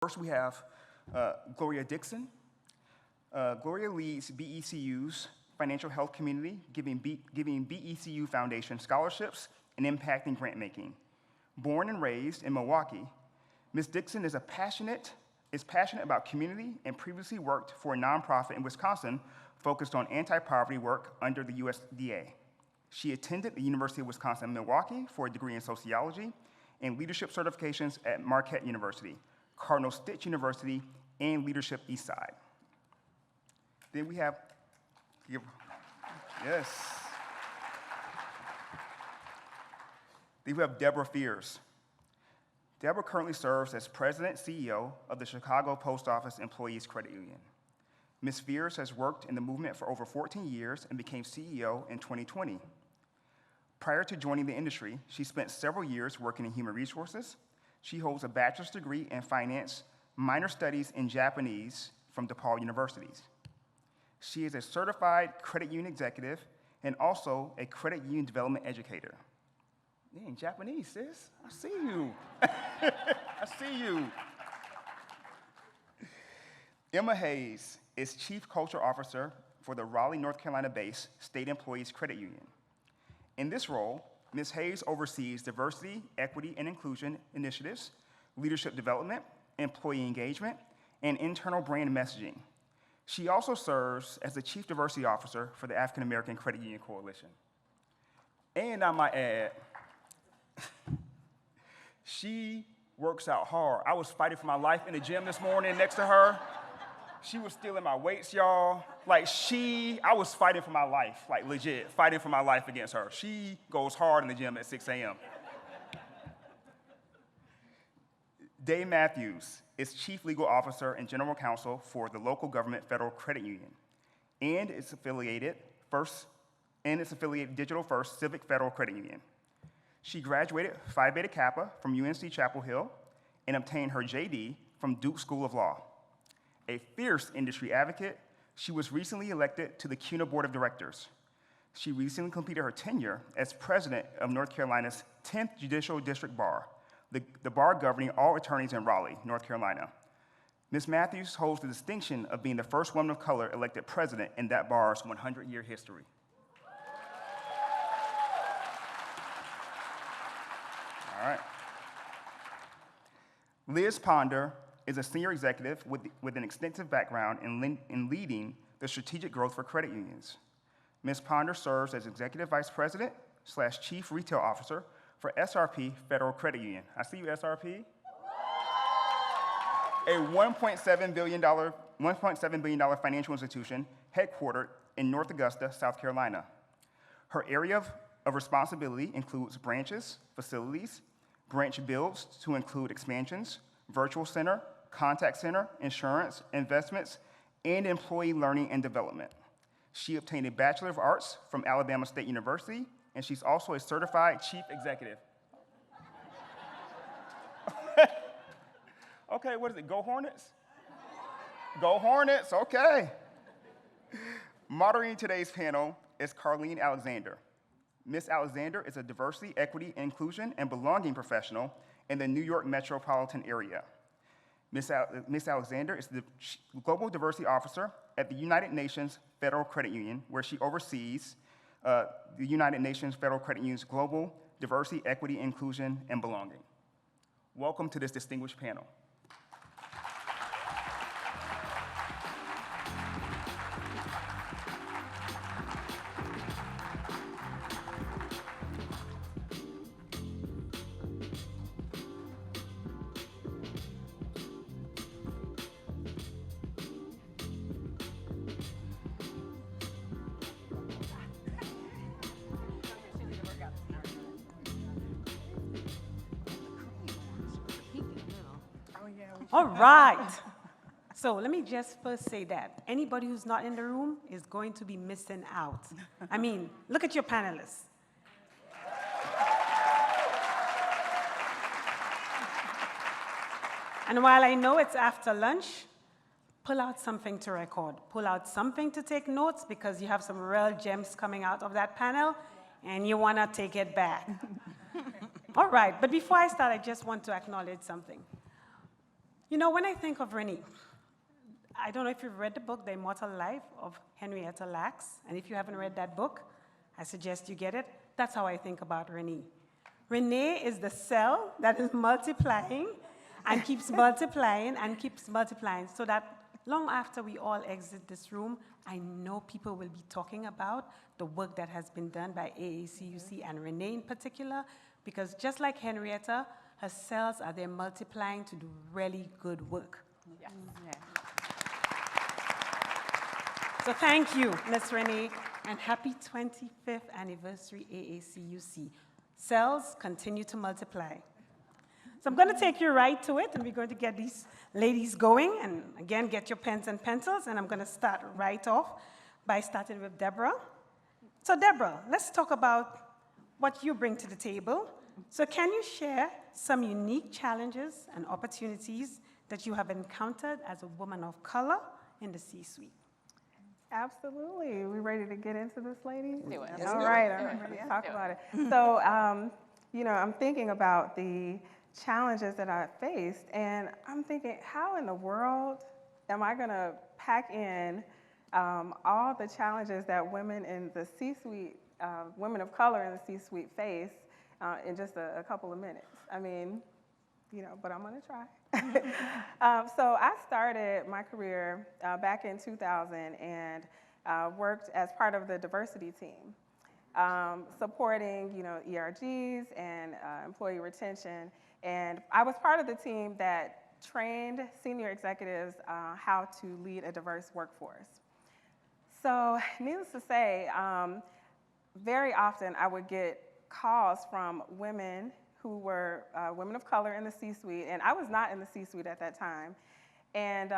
First, we have Gloria Dixon. Gloria leads BECU's financial health community, giving BECU Foundation scholarships and impacting grant making. Born and raised in Milwaukee, Ms. Dixon is passionate about community and previously worked for a nonprofit in Wisconsin focused on anti-poverty work under the USDA. She attended the University of Wisconsin-Milwaukee for a degree in sociology and leadership certifications at Marquette University, Cardinal Stitch University, and Leadership Eastside. Then we have, Then we have Deborah Fears. Deborah currently serves as President CEO of the Chicago Post Office Employees Credit Union. Ms. Fears has worked in the movement for over 14 years and became CEO in 2020. Prior to joining the industry, she spent several years working in human resources. She holds a bachelor's degree in finance, minor studies in Japanese from DePaul Universities. She is a certified credit union executive and also a credit union development educator. Dang, Japanese, sis. I see you. I see you. Emma Hayes is Chief Culture Officer for the Raleigh, North Carolina-based State Employees Credit Union. In this role, Ms. Hayes oversees diversity, equity, and inclusion initiatives, leadership development, employee engagement, and internal brand messaging. She also serves as the Chief Diversity Officer for the African American Credit Union Coalition. And I might add, she works out hard. I was fighting for my life in the gym this morning next to her. She was stealing my weights, y'all. I was fighting for my life, legit, fighting for my life against her. She goes hard in the gym at 6 a.m. Dave Matthews is Chief Legal Officer and General Counsel for the local government Federal Credit Union and its affiliated Digital First Civic Federal Credit Union. She graduated Phi Beta Kappa from UNC Chapel Hill and obtained her JD from Duke School of Law. A fierce industry advocate, she was recently elected to the CUNA Board of Directors. She recently completed her tenure as president of North Carolina's 10th Judicial District Bar, the bar governing all attorneys in Raleigh, North Carolina. Ms. Matthews holds the distinction of being the first woman of color elected president in that bar's 100-year history. All right. Liz Ponder is a senior executive with an extensive background in leading the strategic growth for credit unions. Ms. Ponder serves as Executive Vice President / Chief Retail Officer for SRP Federal Credit Union. I see you, SRP. A $1.7 billion financial institution headquartered in North Augusta, South Carolina. Her area of responsibility includes branches, facilities, branch builds to include expansions, virtual center, contact center, insurance, investments, and employee learning and development. She obtained a Bachelor of Arts from Alabama State University, and she's also a certified chief executive. Okay, what is it, Go Hornets? Go Hornets, okay. Moderating today's panel is Carlene Alexander. Ms. Alexander is a diversity, equity, inclusion, and belonging professional in the New York metropolitan area. Ms. Alexander is the Global Diversity Officer at the United Nations Federal Credit Union, where she oversees the United Nations Federal Credit Union's global diversity, equity, inclusion, and belonging. Welcome to this distinguished panel. All right. So let me just first say that anybody who's not in the room is going to be missing out. I mean, look at your panelists. And while I know it's after lunch, pull out something to record. Pull out something to take notes because you have some real gems coming out of that panel and you want to take it back. All right, but before I start, I just want to acknowledge something. You know, when I think of Renee, I don't know if you've read the book, The Immortal Life of Henrietta Lacks, and if you haven't read that book, I suggest you get it. That's how I think about Renee. Renee is the cell that is multiplying and keeps multiplying and keeps multiplying so that long after we all exit this room, I know people will be talking about the work that has been done by AACUC and Renee in particular, because just like Henrietta, her cells are there multiplying to do really good work. Yes. Yeah. So thank you, Ms. Renee, and happy 25th anniversary AACUC. Cells continue to multiply. So I'm going to take you right to it, and we're going to get these ladies going, and again, get your pens and pencils, and I'm going to start right off by starting with Deborah. So Deborah, let's talk about what you bring to the table. So can you share some unique challenges and opportunities that you have encountered as a woman of color in the C-suite? Absolutely. We ready to get into this, ladies? Do it. All right, I'm ready to talk about it. So, you know, I'm thinking about the challenges that I faced, and I'm thinking, how in the world am I going to pack in all the challenges that women in the C-suite, women of color in the C-suite face in just a couple of minutes? I mean, you know, but I'm going to try. So I started my career back in 2000 and worked as part of the diversity team, supporting, you know, ERGs and employee retention. And I was part of the team that trained senior executives how to lead a diverse workforce. So needless to say, very often I would get calls from women who were women of color in the C-suite, and I was not in the C-suite at that time. And,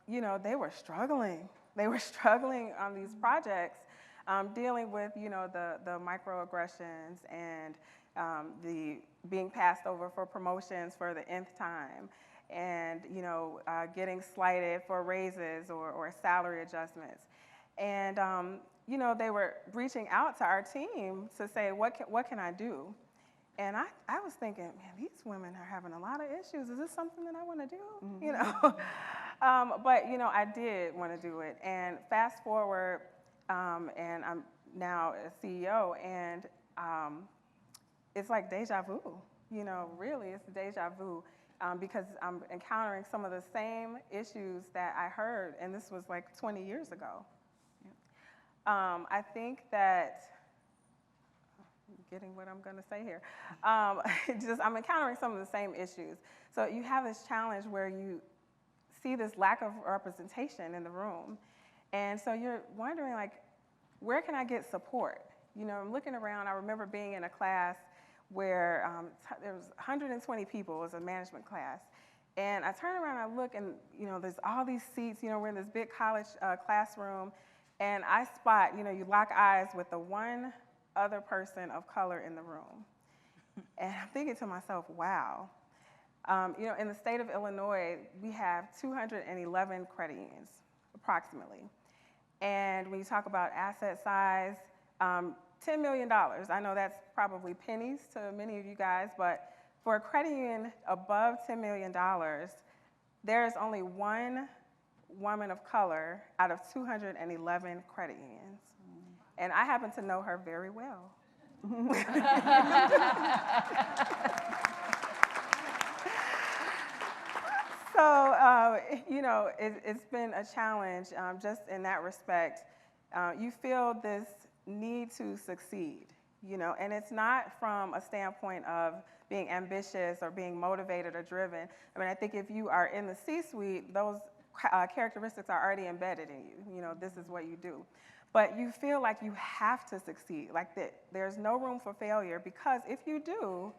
you know, they were struggling. They were struggling on these projects, dealing with, you know, the microaggressions and the being passed over for promotions for the nth time, and, you know, getting slighted for raises or salary adjustments. And, you know, they were reaching out to our team to say, what can I do? And I was thinking, man, these women are having a lot of issues. Is this something that I want to do? Mm-hmm. You know, but you know, I did want to do it. And fast forward, and I'm now a CEO, and it's like deja vu. You know, really, it's deja vu because I'm encountering some of the same issues that I heard, and this was like 20 years ago. I think that. Getting what I'm going to say here. I'm encountering some of the same issues. So you have this challenge where you see this lack of representation in the room. And so you're wondering, like, where can I get support? You know, I'm looking around. I remember being in a class where there was 120 people. It was a management class. And I turn around and I look, and, you know, there's all these seats. You know, we're in this big college classroom. And I spot, you know, you lock eyes with the one other person of color in the room. And I'm thinking to myself, wow. You know, in the state of Illinois, we have 211 credit unions, approximately. And when you talk about asset size, $10 million, I know that's probably pennies to many of you guys, but for a credit union above $10 million, there's only one woman of color out of 211 credit unions. And I happen to know her very well. So, you know, it's been a challenge just in that respect. You feel this need to succeed, you know, and it's not from a standpoint of being ambitious or being motivated or driven. I mean, I think if you are in the C-suite, those characteristics are already embedded in you. You know, this is what you do. But you feel like you have to succeed, like that there's no room for failure, because if you do,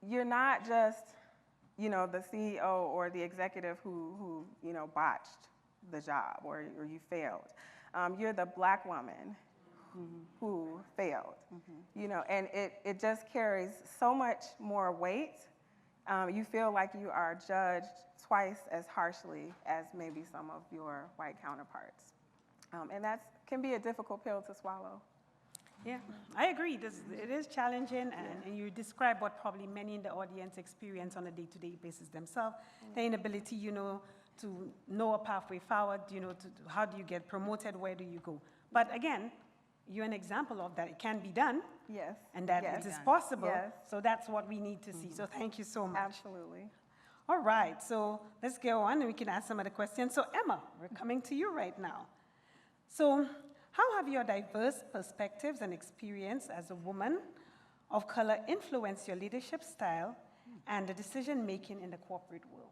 you're not just, you know, the CEO or the executive who you know, botched the job or you failed. You're the black woman who failed, you know, and it just carries so much more weight. You feel like you are judged twice as harshly as maybe some of your white counterparts. And that can be a difficult pill to swallow. Yeah, I agree. It is challenging, and you describe what probably many in the audience experience on a day-to-day basis themselves. The inability, to know a pathway forward, how do you get promoted, where do you go? But again, you're an example of that. It can be done. Yes. And that yes. it is possible. Yes. So that's what we need to see. So thank you so much. Absolutely. All right, so let's go on and we can ask some of the questions. So Emma, we're coming to you right now. So how have your diverse perspectives and experience as a woman of color influenced your leadership style and the decision-making in the corporate world?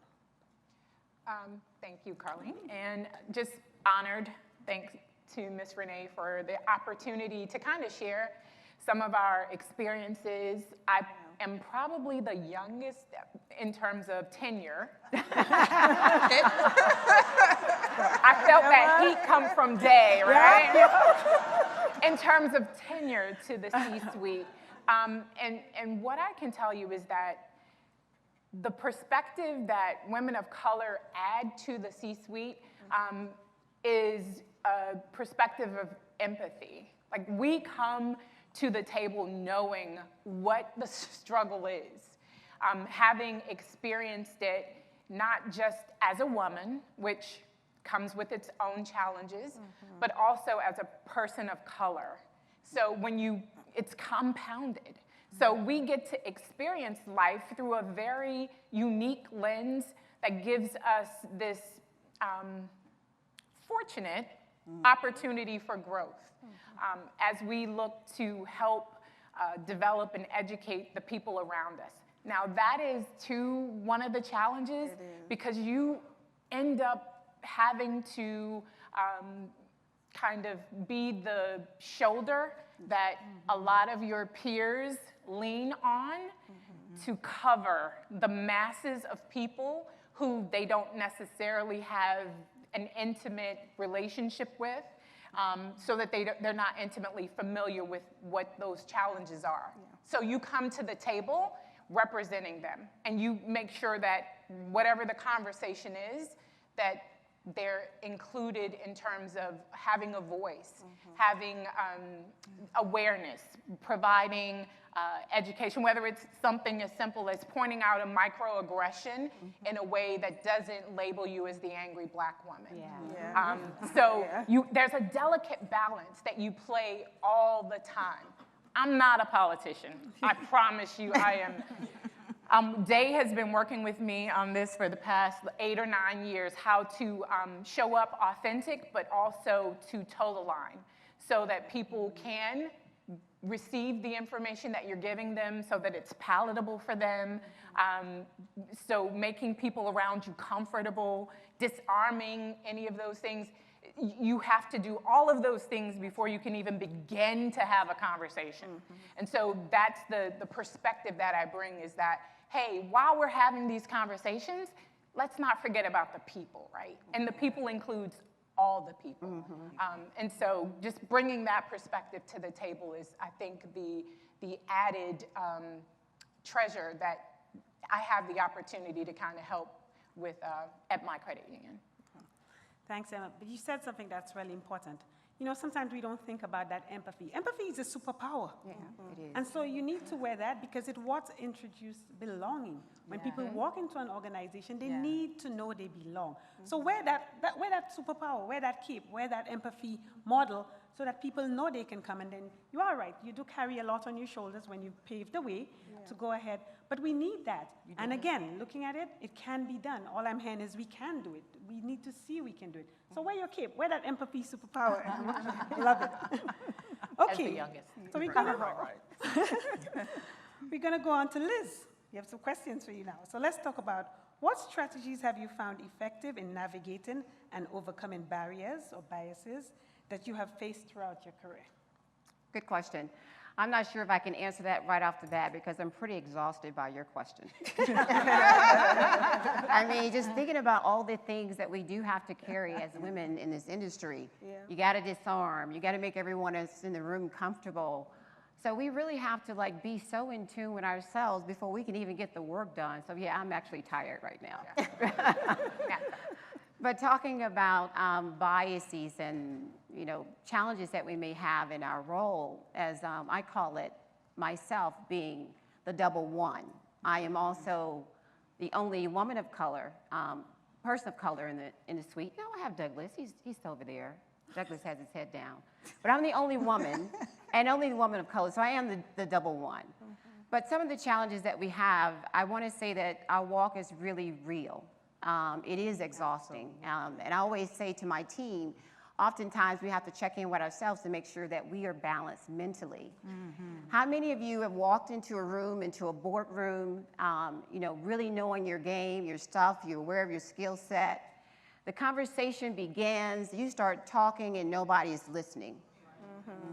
Thank you, Carlene, and just honored, thanks to Ms. Renee for the opportunity to kind of share some of our experiences. I am probably the youngest in terms of tenure. I felt that heat come from day, right? In terms of tenure to the C-suite. And what I can tell you is that the perspective that women of color add to the C-suite is a perspective of empathy. Like, we come to the table knowing what the struggle is, having experienced it not just as a woman, which comes with its own challenges, but also as a person of color. So it's compounded. So we get to experience life through a very unique lens that gives us this fortunate opportunity for growth as we look to help develop and educate the people around us. Now, that is one of the challenges, because you end up having to kind of be the shoulder that a lot of your peers lean on to cover the masses of people who they don't necessarily have an intimate relationship with, so that they're not intimately familiar with what those challenges are. So you come to the table representing them, and you make sure that whatever the conversation is, that they're included in terms of having a voice, having awareness, providing education, whether it's something as simple as pointing out a microaggression in a way that doesn't label you as the angry Black woman. There's a delicate balance that you play all the time. I'm not a politician. I promise you I am. Day has been working with me on this for the past 8 or 9 years, how to show up authentic, but also to toe the line so that people can receive the information that you're giving them so that it's palatable for them. So making people around you comfortable, disarming any of those things. You have to do all of those things before you can even begin to have a conversation. And so that's the perspective that I bring, is that, hey, while we're having these conversations, let's not forget about the people, right? And the people includes all the people. And so just bringing that perspective to the table is, I think, the added treasure that I have the opportunity to kind of help with at my credit union. Thanks, Emma. But you said something that's really important. Sometimes we don't think about that empathy. Empathy is a superpower. Yeah, it is. And so you need to wear that, because it what introduces belonging. When people walk into an organization, they need to know they belong. So wear that superpower, wear that cape, wear that empathy model, so that people know they can come. And then you are right, you do carry a lot on your shoulders when you pave the way to go ahead. But we need that. And again, looking at it, it can be done. All I'm hearing is we can do it. We need to see we can do it. So wear your cape, wear that empathy superpower. Love it. Okay. As the youngest. So we're gonna go on to Liz. We have some questions for you now. So let's talk about, what strategies have you found effective in navigating and overcoming barriers or biases that you have faced throughout your career? Good question. I'm not sure if I can answer that right off the bat, because I'm pretty exhausted by your question. I mean, just thinking about all the things that we do have to carry as women in this industry. You got to disarm. You got to make everyone that's in the room comfortable. So we really have to be so in tune with ourselves before we can even get the work done. So yeah, I'm actually tired right now. But talking about biases and challenges that we may have in our role as, I call it, myself being the double one. I am also the only woman of color, person of color in the suite. No, I have Douglas, he's over there. Douglas has his head down. But I'm the only woman, and only woman of color, so I am the double one. But some of the challenges that we have, I want to say that our walk is really real. It is exhausting. And I always say to my team, oftentimes we have to check in with ourselves to make sure that we are balanced mentally. How many of you have walked into a room, into a boardroom, really knowing your game, your stuff, you're aware of your skill set? The conversation begins, you start talking and nobody's listening.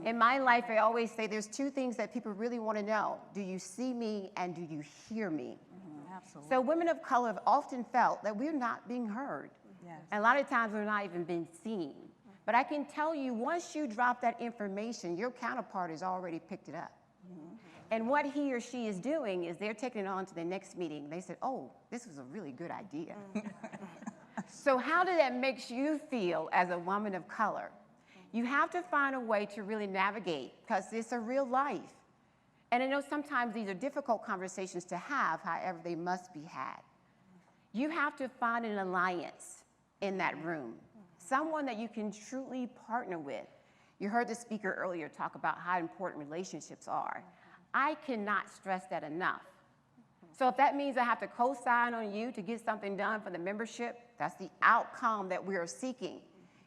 In my life, I always say there's two things that people really want to know. Do you see me and do you hear me? Absolutely. So women of color have often felt that we're not being heard. Yes. And a lot of times we're not even being seen. But I can tell you, once you drop that information, your counterpart has already picked it up. And what he or she is doing is they're taking it on to the next meeting. They said, oh, this was a really good idea. So how does that make you feel as a woman of color? You have to find a way to really navigate, because it's a real life. And I know sometimes these are difficult conversations to have, however, they must be had. You have to find an alliance in that room, someone that you can truly partner with. You heard the speaker earlier talk about how important relationships are. I cannot stress that enough. So if that means I have to co-sign on you to get something done for the membership, that's the outcome that we are seeking.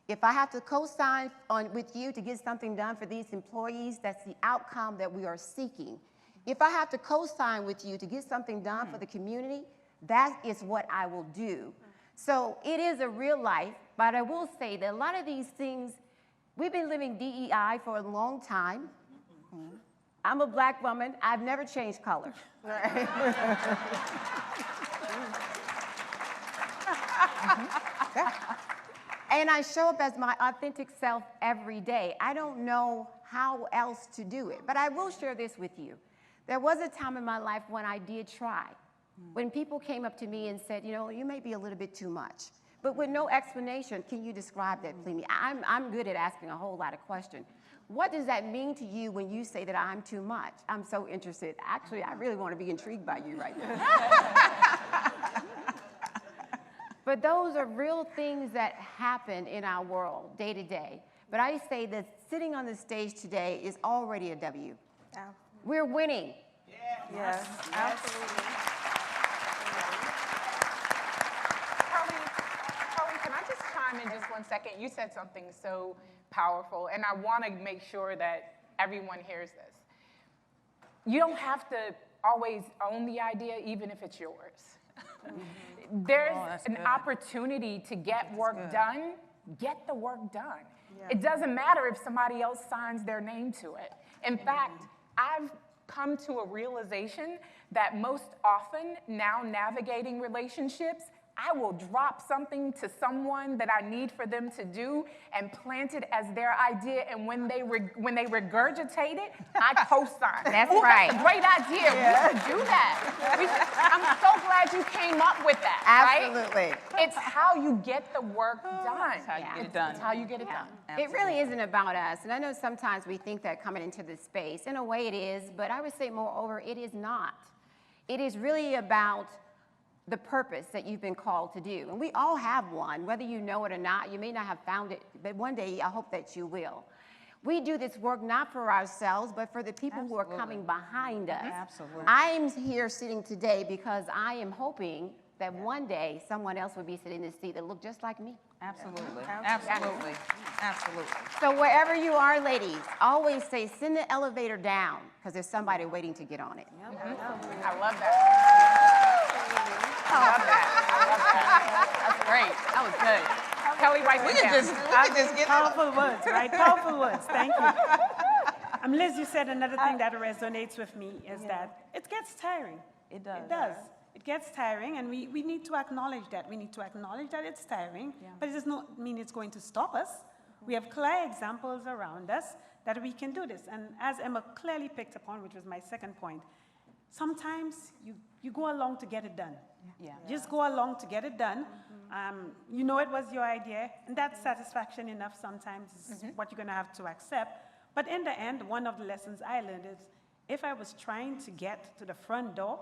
If I have to co-sign with you to get something done for these employees, that's the outcome that we are seeking. If I have to co-sign with you to get something done for the community, that is what I will do. So it is a real life, but I will say that a lot of these things, we've been living DEI for a long time. I'm a black woman. I've never changed color. And I show up as my authentic self every day. I don't know how else to do it, but I will share this with you. There was a time in my life when I did try. When people came up to me and said, you may be a little bit too much, but with no explanation, can you describe that, please? I'm good at asking a whole lot of questions. What does that mean to you when you say that I'm too much? I'm so interested. Actually, I really want to be intrigued by you right now. But those are real things that happen in our world day to day. But I say that sitting on the stage today is already a W. We're winning. Yes, absolutely. Carly, can I just chime in just 1 second? You said something so powerful, and I want to make sure that everyone hears this. You don't have to always own the idea, even if it's yours. There's an opportunity to get work done. Get the work done. Yeah. It doesn't matter if somebody else signs their name to it. In fact, I've come to a realization that most often now navigating relationships, I will drop something to someone that I need for them to do and plant it as their idea, and when they regurgitate it, I co-sign. That's right. That's a great idea. Yeah. We should do that. I'm so glad you came up with that. Absolutely. Right? It's how you get the work done. It's how you get it done. It's how you get it done. It really isn't about us. And I know sometimes we think that coming into this space, in a way it is, but I would say moreover, it is not. It is really about the purpose that you've been called to do. And we all have one, whether you know it or not. You may not have found it, but one day I hope that you will. We do this work not for ourselves, but for the people who are coming behind us. Absolutely. I'm here sitting today because I am hoping that one day someone else will be sitting in this seat that look just like me. Absolutely. Absolutely. Absolutely. So wherever you are, ladies, always say, send the elevator down, because there's somebody waiting to get on it. I love that. I love that. That's great. That was good. Kelly, write We this can down. just get Powerful words, right? Powerful words. Thank you. Liz, you said another thing that resonates with me is that it gets tiring. It does. It does. It gets tiring, and we need to acknowledge that. We need to acknowledge that it's tiring, but it does not mean it's going to stop us. We have clear examples around us that we can do this. And as Emma clearly picked upon, which was my second point, sometimes you go along to get it done. Yeah. Just go along to get it done. You know it was your idea, and that's satisfaction enough sometimes is what you're going to have to accept. But in the end, one of the lessons I learned is if I was trying to get to the front door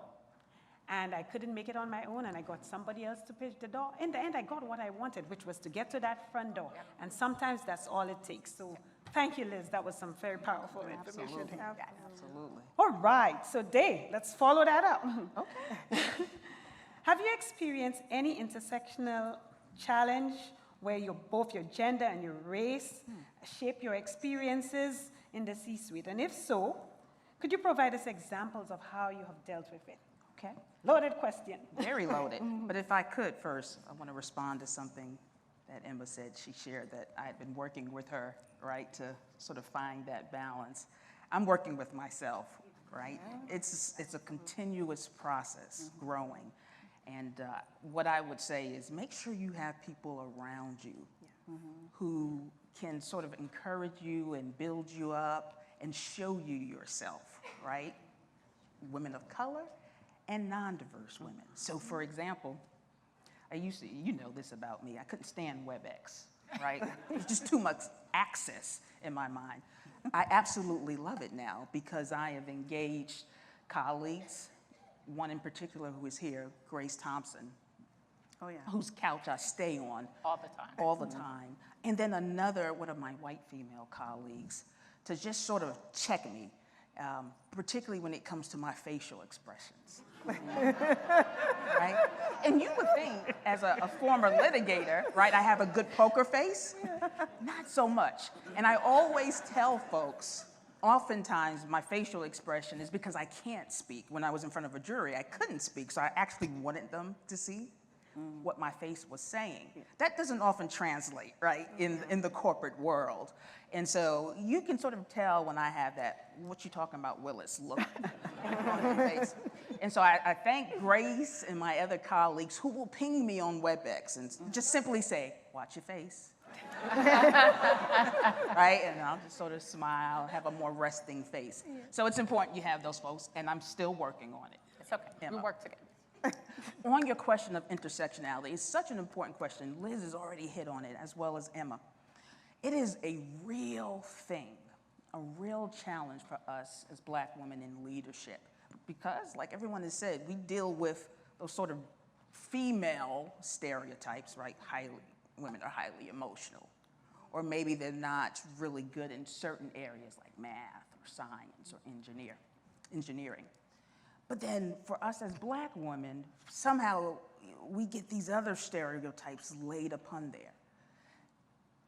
and I couldn't make it on my own and I got somebody else to push the door, in the end I got what I wanted, which was to get to that front door. And sometimes that's all it takes. So thank you, Liz. That was some very powerful information. Absolutely. Absolutely. All right, so Day, let's follow that up. Okay. Have you experienced any intersectional challenge where both your gender and your race shape your experiences in the C-suite? And if so, could you provide us examples of how you have dealt with it? Okay. Loaded question. Very loaded. But if I could first, I want to respond to something that Emma said. She shared that I had been working with her, right, to sort of find that balance. I'm working with myself, right? It's a continuous process, growing. And what I would say is make sure you have people around you who can sort of encourage you and build you up and show you yourself, right? Women of color and non-diverse women. So for example, I used to, you know this about me, I couldn't stand WebEx, right? There's just too much access in my mind. I absolutely love it now because I have engaged colleagues, one in particular who is here, Grace Thompson, whose couch I stay on all the time. And then another, one of my white female colleagues, to just sort of check me, particularly when it comes to my facial expressions. Right? And you would think, as a former litigator, right, I have a good poker face. Not so much. And I always tell folks, oftentimes my facial expression is because I can't speak. When I was in front of a jury, I couldn't speak, so I actually wanted them to see what my face was saying. That doesn't often translate, right, in the corporate world. And so you can sort of tell when I have that, what you talking about, Willis, look on my face. And so I thank Grace and my other colleagues who will ping me on WebEx and just simply say, watch your face. Right? And I'll just sort of smile, have a more resting face. So it's important you have those folks, and I'm still working on it. It's okay. Emma. We work together. On your question of intersectionality, it's such an important question. Liz has already hit on it, as well as Emma. It is a real thing, a real challenge for us as Black women in leadership. Because, like everyone has said, we deal with those sort of female stereotypes, right? Women are highly emotional. Or maybe they're not really good in certain areas like math or science or engineering. But then for us as Black women, somehow we get these other stereotypes laid upon there.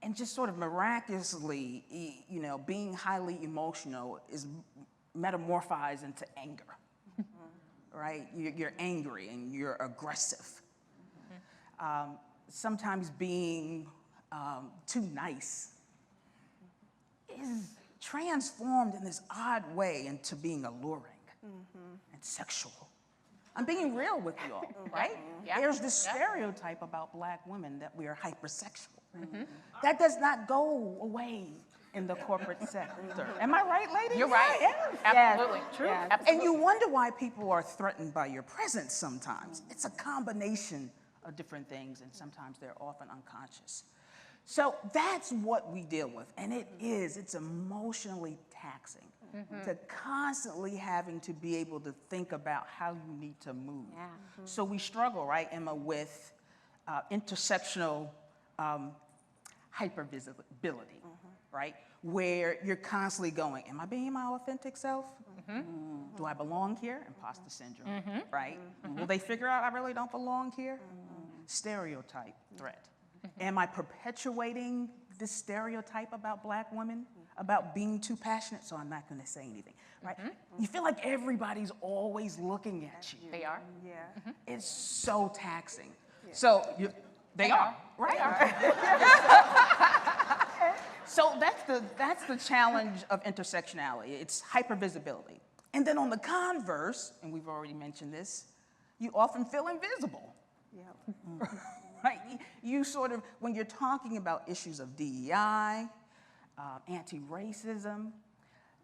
And just sort of miraculously, you know, being highly emotional is metamorphized into anger, right? You're angry and you're aggressive. Sometimes being too nice is transformed in this odd way into being alluring and sexual. I'm being real with you all, right? Yeah. There's this stereotype about Black women that we are hypersexual. That does not go away in the corporate sector. Am I right, ladies? You're right. Yeah. Absolutely. Yes. True. Yes. Absolutely. And you wonder why people are threatened by your presence sometimes. It's a combination of different things, and sometimes they're often unconscious. So that's what we deal with, and it's emotionally taxing to constantly having to be able to think about how you need to move. Yeah. So we struggle, right, Emma, with intersectional hypervisibility, right? Where you're constantly going, am I being my authentic self? Do I belong here? Imposter syndrome, right? Will they figure out I really don't belong here? Stereotype threat. Am I perpetuating this stereotype about Black women, about being too passionate, so I'm not going to say anything, right? You feel like everybody's always looking at you. They are. Yeah. It's so taxing. So they are, right? So that's the challenge of intersectionality. It's hypervisibility. And then on the converse, and we've already mentioned this, you often feel invisible. Yeah. Right? You sort of, when you're talking about issues of DEI, anti-racism,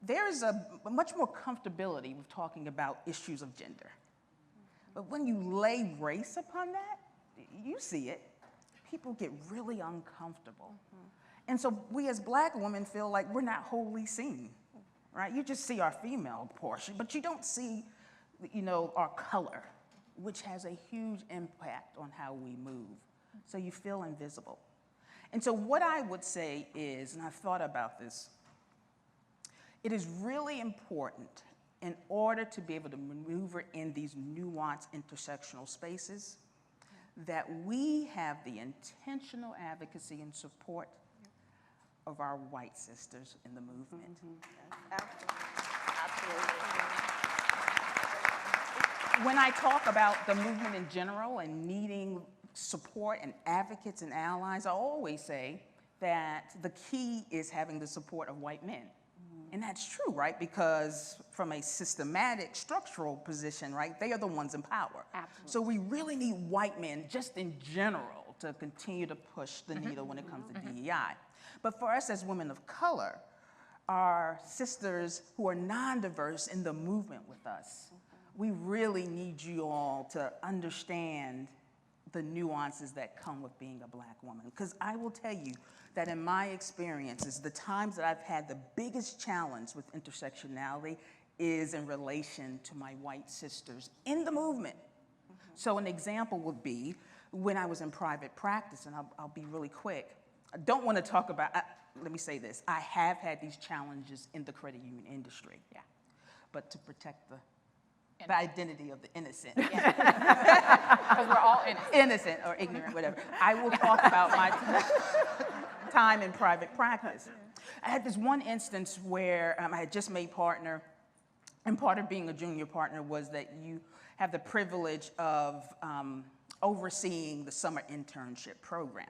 there's a much more comfortability with talking about issues of gender. But when you lay race upon that, you see it, people get really uncomfortable. And so we as Black women feel like we're not wholly seen, right? You just see our female portion, but you don't see, our color, which has a huge impact on how we move. So you feel invisible. And so what I would say is, and I've thought about this, it is really important in order to be able to maneuver in these nuanced intersectional spaces that we have the intentional advocacy and support of our white sisters in the movement. Absolutely. When I talk about the movement in general and needing support and advocates and allies, I always say that the key is having the support of white men. And that's true, right? Because from a systematic, structural position, right, they are the ones in power. Absolutely. So we really need white men, just in general, to continue to push the needle when it comes to DEI. But for us as women of color, our sisters who are non-diverse in the movement with us, we really need you all to understand the nuances that come with being a Black woman. Because I will tell you that in my experiences, the times that I've had the biggest challenge with intersectionality is in relation to my white sisters in the movement. So an example would be when I was in private practice, and I'll be really quick. I don't want to talk about, let me say this, I have had these challenges in the credit union industry. Yeah. But to protect the identity of the innocent. Because we're all innocent. Innocent or ignorant, whatever. I will talk about my time in private practice. I had this one instance where I had just made partner, and part of being a junior partner was that you have the privilege of overseeing the summer internship program.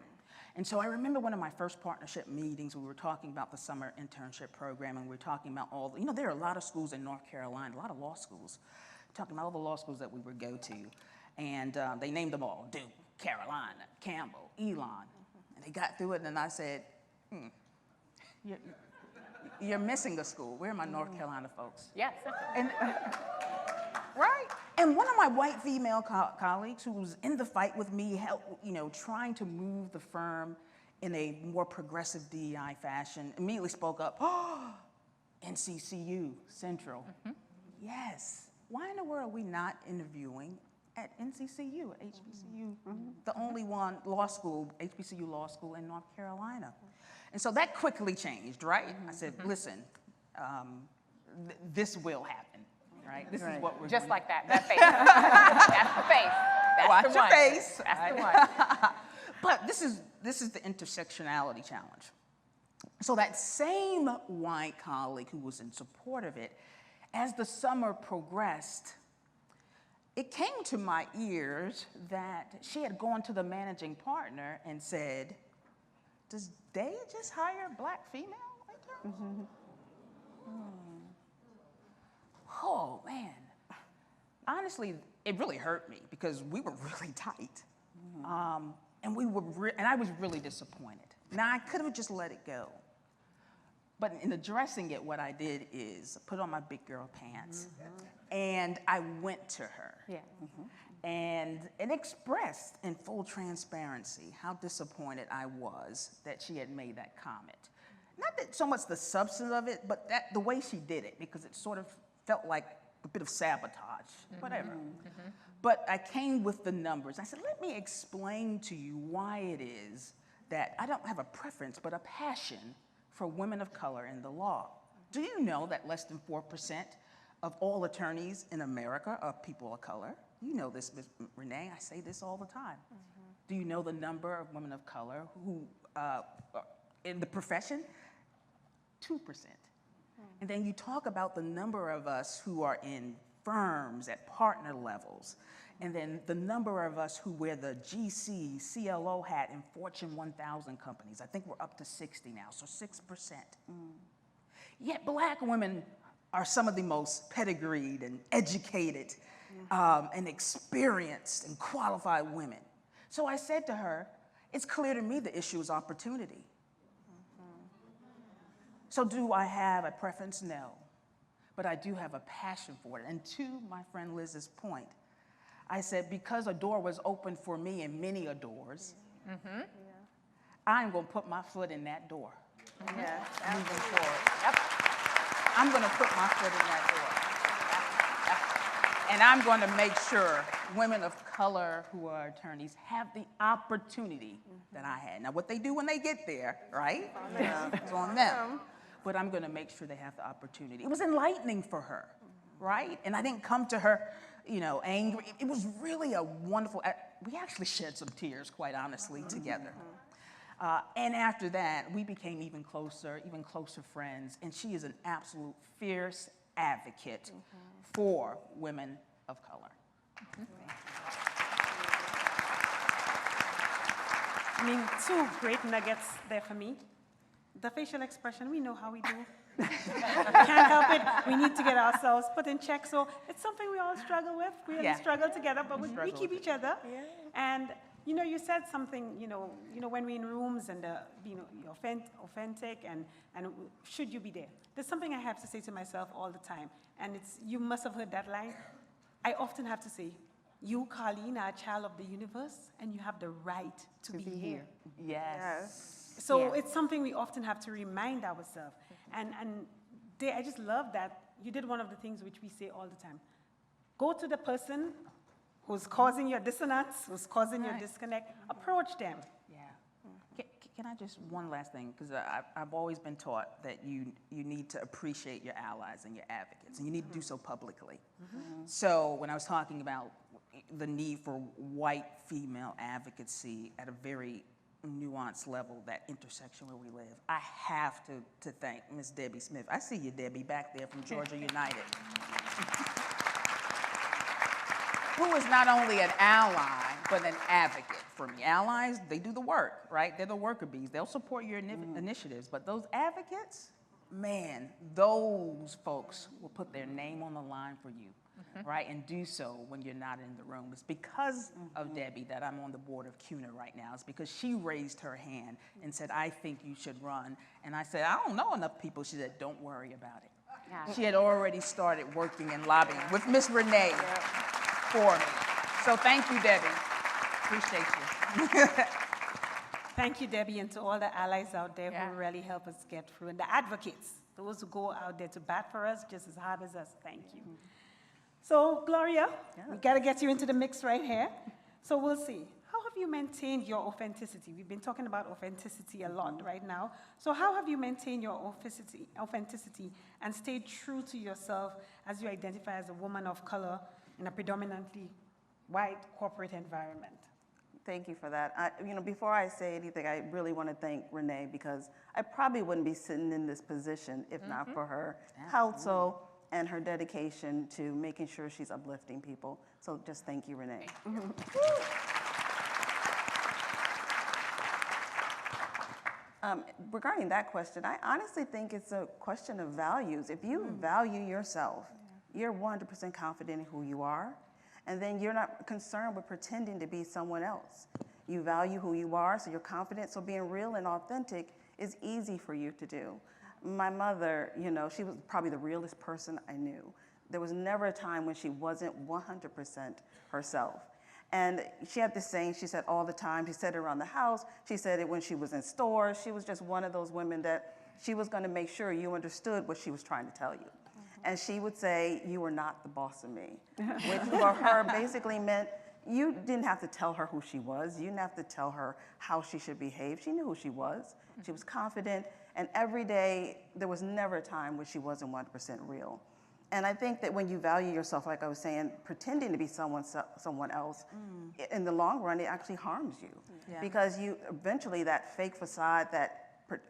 And so I remember one of my first partnership meetings, we were talking about the summer internship program, and we were talking about all the, there are a lot of schools in North Carolina, a lot of law schools, talking about all the law schools that we would go to. And they named them all, Duke, Carolina, Campbell, Elon. And they got through it, and I said, you're missing a school. Where are my North Carolina folks? Yes. And, right? And one of my white female colleagues who was in the fight with me, trying to move the firm in a more progressive DEI fashion, immediately spoke up, NCCU, Central. Yes. Why in the world are we not interviewing at NCCU, HBCU, the only one law school, HBCU law school in North Carolina? And so that quickly changed, right? I said, listen, this will happen, right? This is what we're Just doing. like that face. That's the face. That's Watch the your one. face. That's the one. But this is the intersectionality challenge. So that same white colleague who was in support of it, as the summer progressed, it came to my ears that she had gone to the managing partner and said, does they just hire a Black female interns? Oh, man. Honestly, it really hurt me because we were really tight. And I was really disappointed. Now, I could have just let it go. But in addressing it, what I did is put on my big girl pants, and I went to her. Yeah. And expressed in full transparency how disappointed I was that she had made that comment. Not that so much the substance of it, but the way she did it, because it sort of felt like a bit of sabotage, whatever. But I came with the numbers. I said, let me explain to you why it is that I don't have a preference, but a passion for women of color in the law. Do you know that less than 4% of all attorneys in America are people of color? You know this, Ms. Renee, I say this all the time. Do you know the number of women of color who, in the profession? 2%. And then you talk about the number of us who are in firms at partner levels, and then the number of us who wear the GC, CLO hat in Fortune 1000 companies. I think we're up to 60 now, so 6%. Yet Black women are some of the most pedigreed and educated and experienced and qualified women. So I said to her, it's clear to me the issue is opportunity. So do I have a preference? No. But I do have a passion for it. And to my friend Liz's point, I said, because a door was open for me and many doors, I'm going to put my foot in that door. Yeah. Moving forward. Yep. I'm going to put my foot in that door. And I'm going to make sure women of color who are attorneys have the opportunity that I had. Now, what they do when they get there, right? It's on them. But I'm going to make sure they have the opportunity. It was enlightening for her, right? And I didn't come to her, you know, angry. It was really a wonderful, we actually shed some tears, quite honestly, together. And after that, we became even closer friends. And she is an absolute fierce advocate for women of color. I mean, two great nuggets there for me. The facial expression, we know how we do. Can't help it. We need to get ourselves put in check. So it's something we all struggle with. We really struggle together, but we keep each other. Yeah. And you know, you said something. You know, when we're in rooms and you're authentic, and should you be there? There's something I have to say to myself all the time, and it's, you must have heard that line. I often have to say, you, Carlene, are a child of the universe, and you have the right to be here. Yes. So it's something we often have to remind ourselves. And I just love that you did one of the things which we say all the time. Go to the person who's causing your dissonance, who's causing your disconnect, approach them. Yeah. Can I just, one last thing, because I've always been taught that you need to appreciate your allies and your advocates, and you need to do so publicly. So when I was talking about the need for white female advocacy at a very nuanced level, that intersection where we live, I have to thank Ms. Debbie Smith. I see you, Debbie, back there from Georgia United. Who is not only an ally, but an advocate for me. Allies, they do the work, right? They're the worker bees. They'll support your initiatives. But those advocates, man, those folks will put their name on the line for you, right? And do so when you're not in the room. It's because of Debbie that I'm on the board of CUNA right now. It's because she raised her hand and said, I think you should run. And I said, I don't know enough people. She said, don't worry about it. Yeah. She had already started working and lobbying with Miss Renee for me. So thank you, Debbie. Appreciate you. Thank you, Debbie, and to all the allies out there who really help us get through, and the advocates, those who go out there to bat for us just as hard as us. Thank you. So, Gloria, we got to get you into the mix right here. So we'll see. How have you maintained your authenticity? We've been talking about authenticity a lot right now. So how have you maintained your authenticity and stayed true to yourself as you identify as a woman of color in a predominantly white corporate environment? Thank you for that. Before I say anything, I really want to thank Renee, because I probably wouldn't be sitting in this position if not for her counsel and her dedication to making sure she's uplifting people. So just thank you, Renee. Regarding that question, I honestly think it's a question of values. If you value yourself, you're 100% confident in who you are, and then you're not concerned with pretending to be someone else. You value who you are, so you're confident, so being real and authentic is easy for you to do. My mother, she was probably the realest person I knew. There was never a time when she wasn't 100% herself. And she had this saying she said all the time. She said it around the house. She said it when she was in stores. She was just one of those women that she was going to make sure you understood what she was trying to tell you. And she would say, you are not the boss of me, which for her basically meant you didn't have to tell her who she was. You didn't have to tell her how she should behave. She knew who she was. She was confident. And every day, there was never a time when she wasn't 100% real. And I think that when you value yourself, like I was saying, pretending to be someone else, in the long run, it actually harms you. Yeah. Because eventually that fake facade, that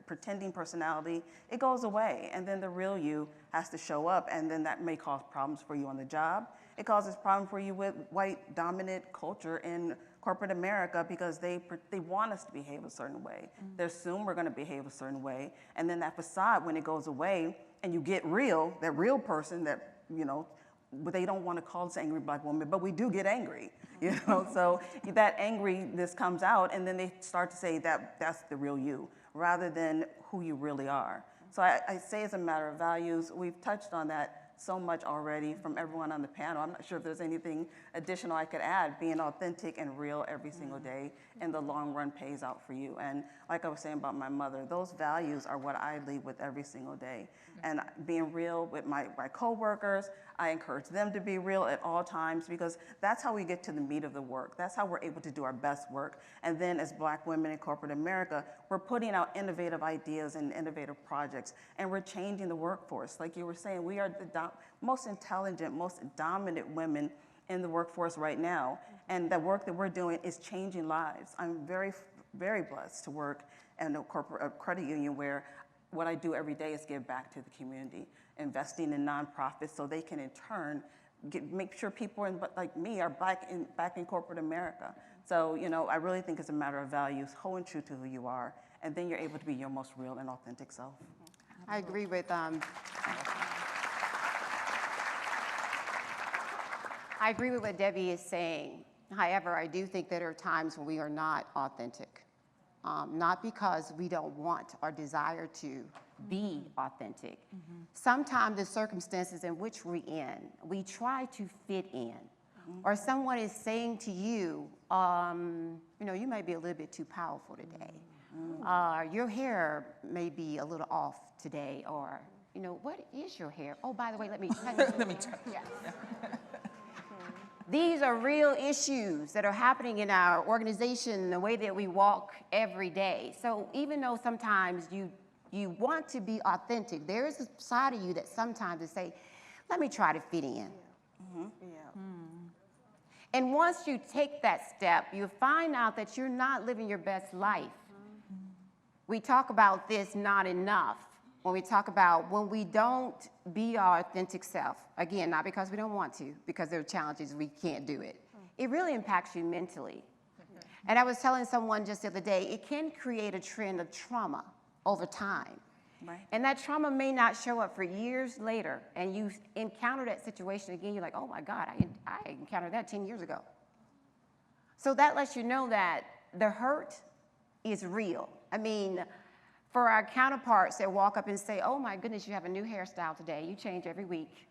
pretending personality, it goes away. And then the real you has to show up, and then that may cause problems for you on the job. It causes problems for you with white dominant culture in corporate America, because they want us to behave a certain way. They assume we're going to behave a certain way. And then that facade, when it goes away, and you get real, that real person that, but they don't want to call us angry black woman, but we do get angry, So that angriness comes out, and then they start to say that that's the real you, rather than who you really are. So I say it's a matter of values. We've touched on that so much already from everyone on the panel. I'm not sure if there's anything additional I could add. Being authentic and real every single day in the long run pays out for you. And like I was saying about my mother, those values are what I lead with every single day. And being real with my coworkers, I encourage them to be real at all times because that's how we get to the meat of the work. That's how we're able to do our best work. And then as Black women in corporate America, we're putting out innovative ideas and innovative projects, and we're changing the workforce. Like you were saying, we are the most intelligent, most dominant women in the workforce right now. And the work that we're doing is changing lives. I'm very, very blessed to work in a credit union where what I do every day is give back to the community, investing in nonprofits so they can in turn make sure people like me are back in corporate America. So, you know, I really think it's a matter of values, holding true to who you are, and then you're able to be your most real and authentic self. I agree with what Debbie is saying. However, I do think that there are times when we are not authentic. Not because we don't want or desire to be authentic. Sometimes the circumstances in which we're in, we try to fit in. Or someone is saying to you, you know, you may be a little bit too powerful today. Your hair may be a little off today, or, you know, what is your hair? Oh, by the way, let me touch. These are real issues that are happening in our organization, the way that we walk every day. So even though sometimes you want to be authentic, there is a side of you that sometimes is say, let me try to fit in. And once you take that step, you find out that you're not living your best life. We talk about this not enough. When we talk about when we don't be our authentic self, again, not because we don't want to, because there are challenges we can't do it. It really impacts you mentally. And I was telling someone just the other day, it can create a trend of trauma over time. Right. And that trauma may not show up for years later, and you encounter that situation again, you're like, oh my God, I encountered that 10 years ago. So that lets you know that the hurt is real. I mean, for our counterparts that walk up and say, oh my goodness, you have a new hairstyle today, you change every week.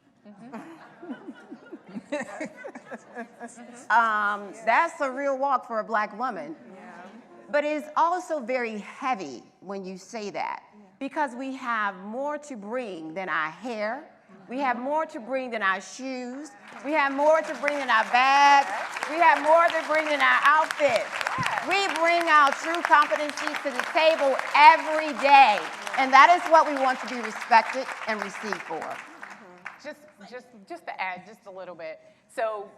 That's a real walk for a Black woman. But it's also very heavy when you say that, because we have more to bring than our hair. We have more to bring than our shoes. We have more to bring than our bags. We have more to bring than our outfits. We bring our true competencies to the table every day. And that is what we want to be respected and received for. Just to add just a little bit. So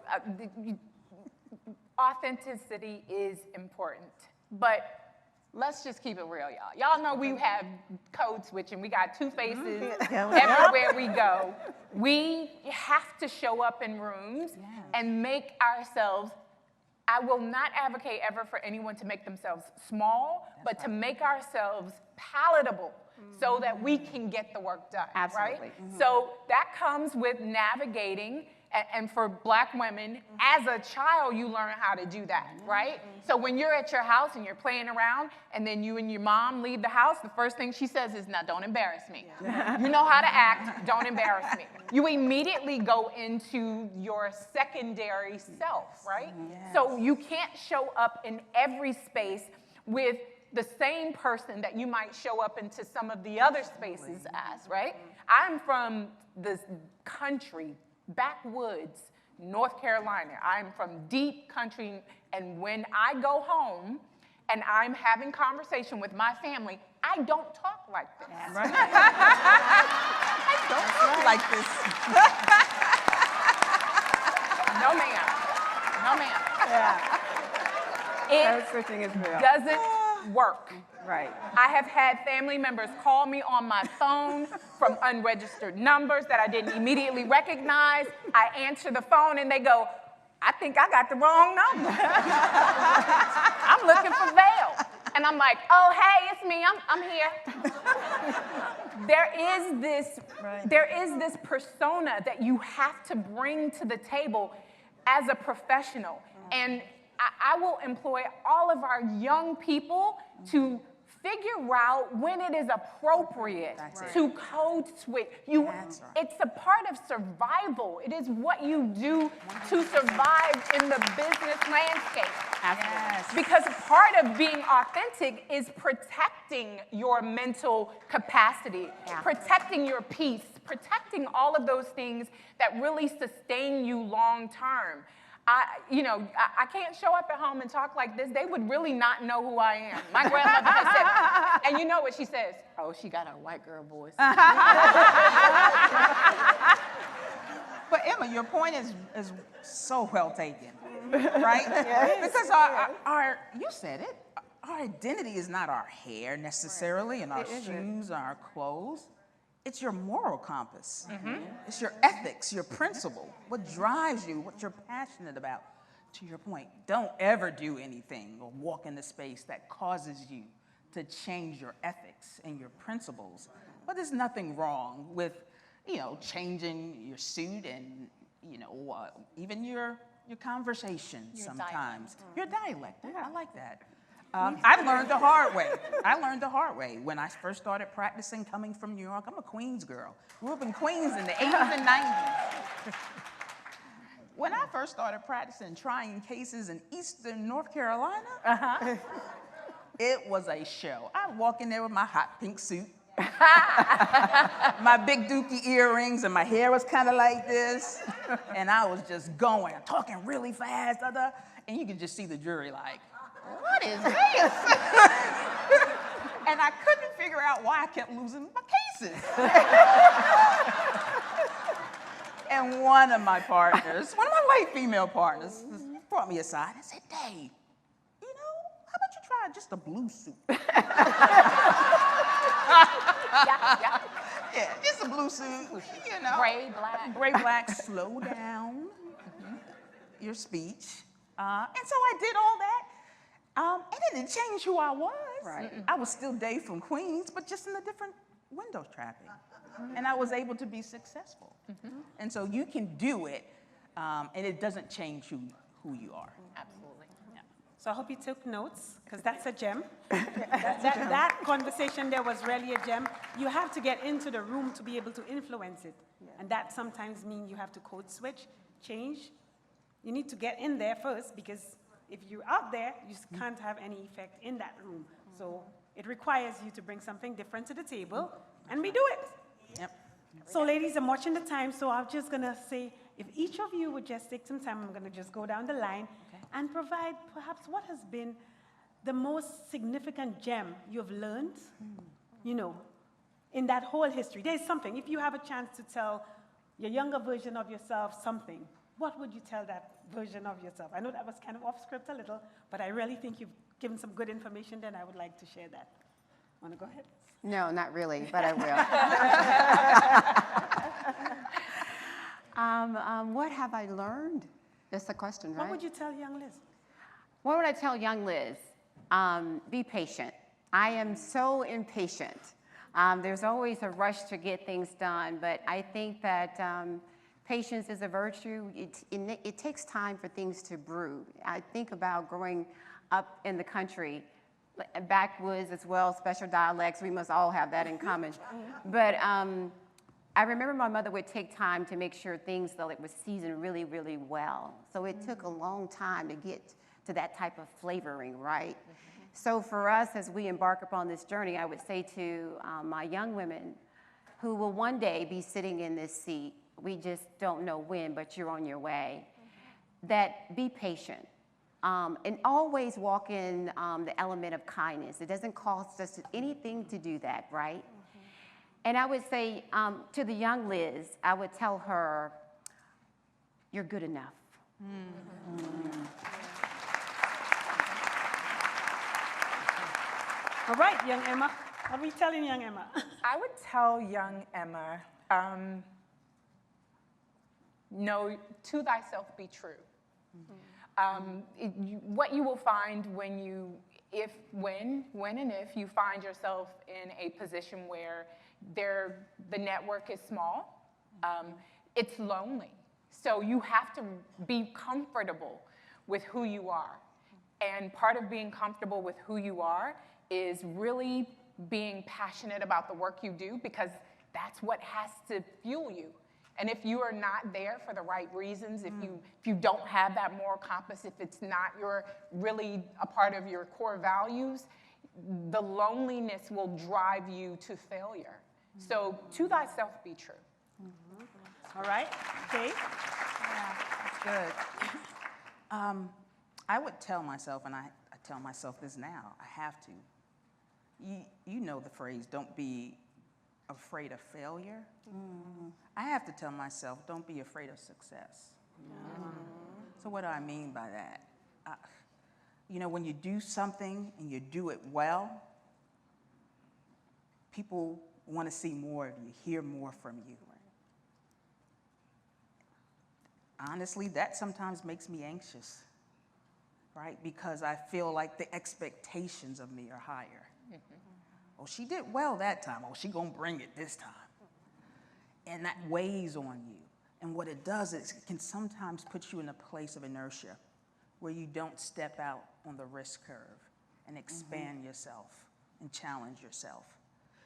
authenticity is important, but let's just keep it real, y'all. Y'all know we have code switching. We got two faces everywhere we go. We have to show up in rooms and make ourselves, I will not advocate ever for anyone to make themselves small, but to make ourselves palatable so that we can get the work done, Absolutely. right? So that comes with navigating. And for Black women, as a child, you learn how to do that, right? So when you're at your house and you're playing around, and then you and your mom leave the house, the first thing she says is, now don't embarrass me. You know how to act, don't embarrass me. You immediately go into your secondary self, right? So you can't show up in every space with the same person that you might show up into some of the other spaces as, right? I'm from the country, backwoods, North Carolina. I'm from deep country, and when I go home and I'm having conversation with my family, I don't talk like this. Right. I don't talk like this. No, ma'am. No, ma'am. Yeah. It Code switching is real. doesn't work. Right. I have had family members call me on my phone from unregistered numbers that I didn't immediately recognize. I answer the phone and they go, I think I got the wrong number. I'm looking for Vail. And I'm like, oh, hey, it's me, I'm here. There is this persona that you have to bring to the table as a professional. And I will employ all of our young people to Figure out when it is appropriate to code switch. That's right. It's a part of survival. It is what you do to survive in the business landscape. Yes. Because part of being authentic is protecting your mental capacity, protecting your peace, protecting all of those things that really sustain you long term. I can't show up at home and talk like this. They would really not know who I am. My grandmother has said, and you know what she says? Oh, she got a white girl voice. But Emma, your point is so well taken, right? Yes. Because our you said it, our identity is not our hair necessarily, and our shoes, our clothes. It's your moral compass. It's your ethics, your principle, what drives you, what you're passionate about. To your point, don't ever do anything or walk into space that causes you to change your ethics and your principles. But there's nothing wrong with, changing your suit and, even your conversation sometimes. Your dialect. I like that. I learned the hard way. When I first started practicing coming from New York, I'm a Queens girl. Grew up in Queens in the 80s and 90s. When I first started practicing trying cases in Eastern North Carolina, it was a show. I'd walk in there with my hot pink suit, my big dookie earrings, and my hair was kind of like this, and I was just going, talking really fast, and you could just see the jury like, what is this? And I couldn't figure out why I kept losing my cases. And one of my white female partners, brought me aside and said, Dave, how about you try just a blue suit? Yeah, just a blue suit, Gray, black, slow down your speech. And so I did all that. It didn't change who I was. Right. I was still Dave from Queens, but just in a different window traffic. And I was able to be successful. And so you can do it, and it doesn't change who you are. Absolutely. Yeah. So I hope you took notes, because that's a gem. that conversation there was really a gem. You have to get into the room to be able to influence it. And that sometimes means you have to code switch, change. You need to get in there first, because if you're out there, you just can't have any effect in that room. So it requires you to bring something different to the table, and we do it. Yep. So ladies, I'm watching the time, so I'm just gonna say, if each of you would just take some time, I'm gonna just go down the line and provide perhaps what has been the most significant gem you've learned, in that whole history. There's something, if you have a chance to tell your younger version of yourself something, what would you tell that version of yourself? I know that was kind of off script a little, but I really think you've given some good information, then I would like to share that. Want to go ahead? No, not really, but I will. What have I learned? That's the question, right? What would you tell young Liz? What would I tell young Liz? Be patient. I am so impatient. There's always a rush to get things done, but I think that patience is a virtue. It takes time for things to brew. I think about growing up in the country, backwoods as well, special dialects. We must all have that in common. But I remember my mother would take time to make sure things was seasoned really, really well. So it took a long time to get to that type of flavoring, right? So for us, as we embark upon this journey, I would say to my young women who will one day be sitting in this seat, we just don't know when, but you're on your way, that be patient. And always walk in the element of kindness. It doesn't cost us anything to do that, right? And I would say to the young Liz, I would tell her, you're good enough. All right, young Emma. What are we telling young Emma? I would tell young Emma, no, to thyself be true. What you will find when and if you find yourself in a position where the network is small, it's lonely. So you have to be comfortable with who you are. And part of being comfortable with who you are is really being passionate about the work you do, because that's what has to fuel you. And if you are not there for the right reasons, if you don't have that moral compass, if it's not really a part of your core values, the loneliness will drive you to failure. So to thyself be true. All right, Kay? That's good. I would tell myself, and I tell myself this now, I have to. You know the phrase, don't be afraid of failure. I have to tell myself, don't be afraid of success. So what do I mean by that? You know, when you do something and you do it well, people want to see more of you, hear more from you. Honestly, that sometimes makes me anxious, right? Because I feel like the expectations of me are higher. Oh, she did well that time. Oh, she gonna bring it this time. And that weighs on you. And what it does is it can sometimes put you in a place of inertia where you don't step out on the risk curve and expand yourself and challenge yourself.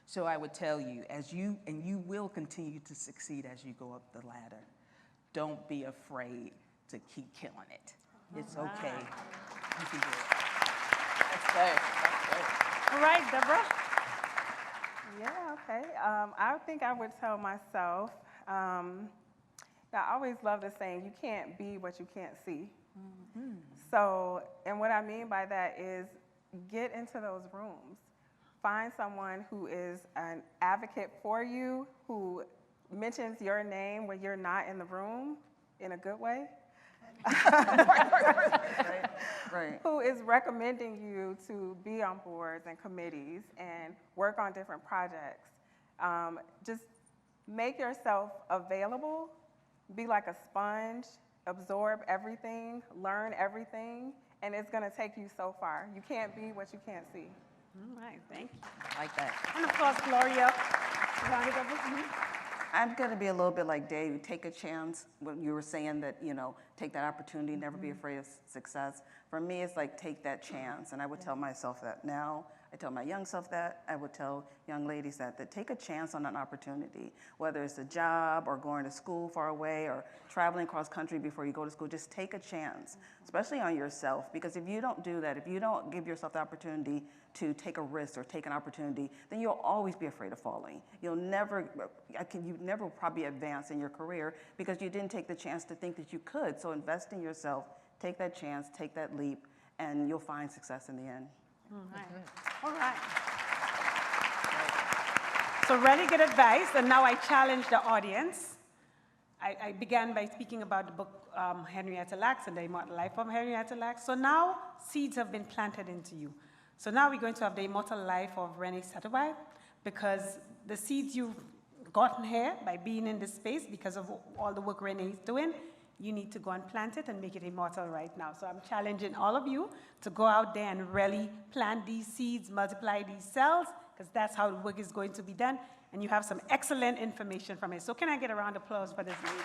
So I would tell you, and you will continue to succeed as you go up the ladder, don't be afraid to keep killing it. It's okay. You can do it. That's good. That's good. All right, Deborah? Yeah, okay. I think I would tell myself, I always love the saying, you can't be what you can't see. So, and what I mean by that is get into those rooms. Find someone who is an advocate for you, who mentions your name when you're not in the room in a good way. Right. Who is recommending you to be on boards and committees and work on different projects. Just make yourself available, be like a sponge, absorb everything, learn everything, and it's gonna take you so far. You can't be what you can't see. All right, thank you. I like that. And of course, Gloria. Round it up with you. I'm going to be a little bit like Dave. Take a chance. When you were saying that, you know, take that opportunity, never be afraid of success. For me, it's like take that chance. And I would tell myself that now. I tell my young self that. I would tell young ladies that take a chance on an opportunity, whether it's a job or going to school far away or traveling cross country before you go to school. Just take a chance, especially on yourself. Because if you don't do that, if you don't give yourself the opportunity to take a risk or take an opportunity, then you'll always be afraid of falling. You never probably advance in your career because you didn't take the chance to think that you could. So invest in yourself, take that chance, take that leap, and you'll find success in the end. All right. So really good advice, and now I challenge the audience. I began by speaking about the book Henrietta Lacks and the Immortal Life of Henrietta Lacks. So now seeds have been planted into you. So now we're going to have the Immortal Life of Renee Satterwhite, because the seeds you've gotten here by being in this space, because of all the work Renee is doing, you need to go and plant it and make it immortal right now. So I'm challenging all of you to go out there and really plant these seeds, multiply these cells, because that's how the work is going to be done. And you have some excellent information from it. So can I get a round of applause for this lady?